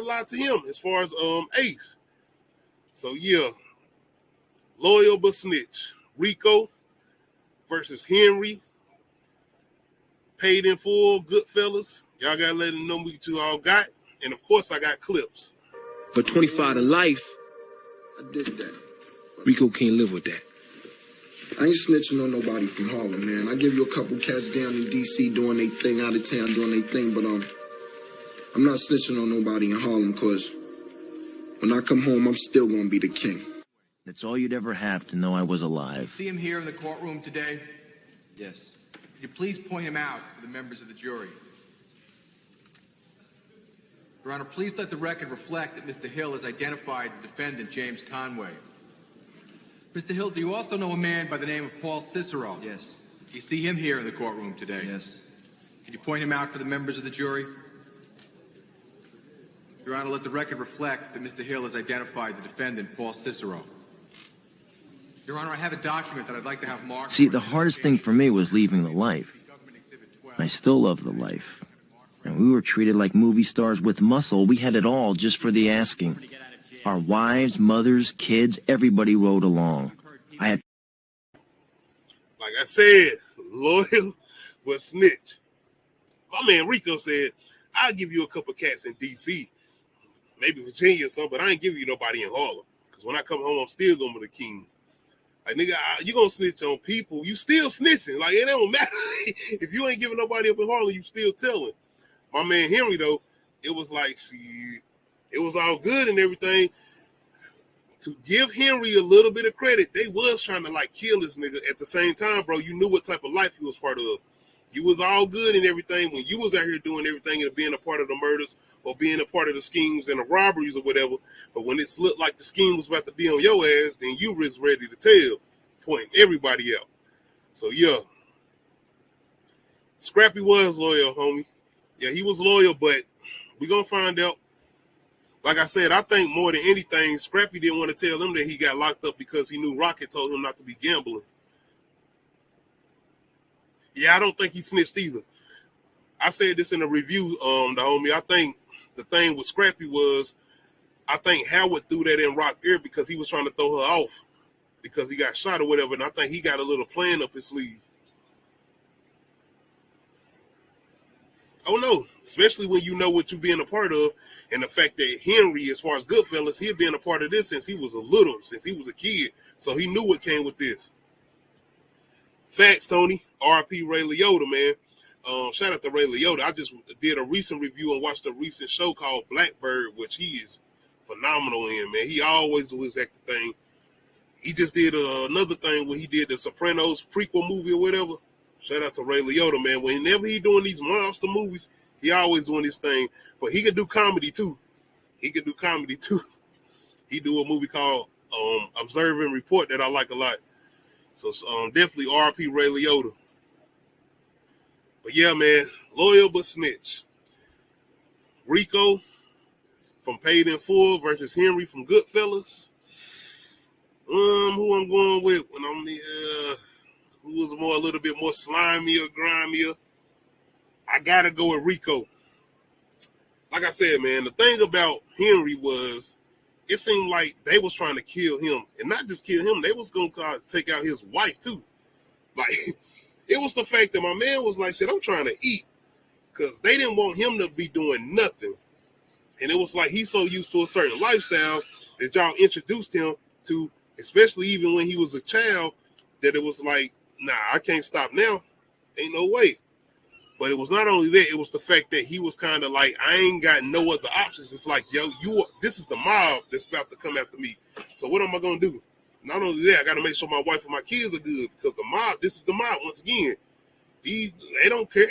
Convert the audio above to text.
a lot to him as far as Ace. So yeah, loyal but snitch. Rico versus Henry, paid in full, Goodfellas. Y'all gotta let them know what you all got. And of course I got clips. For 25 to life, I did that. Rico can't live with that. I ain't snitching on nobody from Harlem, man. I give you a couple cats down in D.C. doing their thing, out of town doing their thing, but I'm not snitching on nobody in Harlem, because when I come home, I'm still going to be the king. That's all you'd ever have to know I was alive. See him here in the courtroom today? Yes. Could you please point him out for the members of the jury? Your Honor, please let the record reflect that Mr. Hill has identified the defendant, James Conway. Mr. Hill, do you also know a man by the name of Paul Cicero? Yes. Do you see him here in the courtroom today? Yes. Can you point him out for the members of the jury? Your Honor, let the record reflect that Mr. Hill has identified the defendant, Paul Cicero. Your Honor, I have a document that I'd like to have marked. See, the hardest thing for me was leaving the life. I still love the life. And we were treated like movie stars with muscle. We had it all just for the asking. Our wives, mothers, kids, everybody rode along. I had... Like I said, loyal but snitch. My man Rico said, I'll give you a couple cats in D.C., maybe Virginia or something, but I ain't giving you nobody in Harlem. Because when I come home, I'm still going to be the king. Like, nigga, you going to snitch on people, you still snitching. Like, it don't matter. If you ain't giving nobody up in Harlem, you still telling. My man Henry, though, it was like, see, it was all good and everything. To give Henry a little bit of credit, they was trying to, like, kill this nigga. At the same time, bro, you knew what type of life he was part of. You was all good and everything when you was out here doing everything and being a part of the murders or being a part of the schemes and the robberies or whatever. But when it looked like the scheme was about to be on your ass, then you was ready to tell, pointing everybody out. So, yeah. Scrappy was loyal, homie. Yeah, he was loyal, but we going to find out. Like I said, I think more than anything, Scrappy didn't want to tell him that he got locked up because he knew Rocket told him not to be gambling. Yeah, I don't think he snitched either. I said this in a review, the homie. I think the thing with Scrappy was, I think Howard threw that in Rock's ear because he was trying to throw her off because he got shot or whatever, and I think he got a little plan up his sleeve. Oh no, especially when you know what you're being a part of, and the fact that Henry, as far as Goodfellas, he had been a part of this since he was since he was a kid, so he knew what came with this. Facts, Tony. R.I.P. Ray Liotta, man. Shout out to Ray Liotta. I just did a recent review and watched a recent show called Blackbird, which he is phenomenal in, man. He always do his acting thing. He just did another thing when he did the Sopranos prequel movie or whatever. Shout out to Ray Liotta, man. Whenever he doing these monster movies, he always doing this thing. But he could do comedy too. He do a movie called Observe and Report that I like a lot. So definitely R.I.P. Ray Liotta. But yeah, man, loyal but snitch. Rico from Paid in Full versus Henry from Goodfellas. Who I'm going with when I'm who was a little bit more slimier, grimier. I gotta go with Rico. Like I said, man, the thing about Henry was, it seemed like they was trying to kill him, and not just kill him, they was gonna take out his wife too. Like, it was the fact that my man was like, shit, I'm trying to eat, because they didn't want him to be doing nothing. And it was like he's so used to a certain lifestyle that y'all introduced him to, especially even when he was a child, that it was like, nah, I can't stop now. Ain't no way. But it was not only that, it was the fact that he was kind of like, I ain't got no other options. It's like, yo, this is the mob that's about to come after me. So what am I going to do? Not only that, I got to make sure my wife and my kids are good, because the mob, this is the mob once again. They don't care.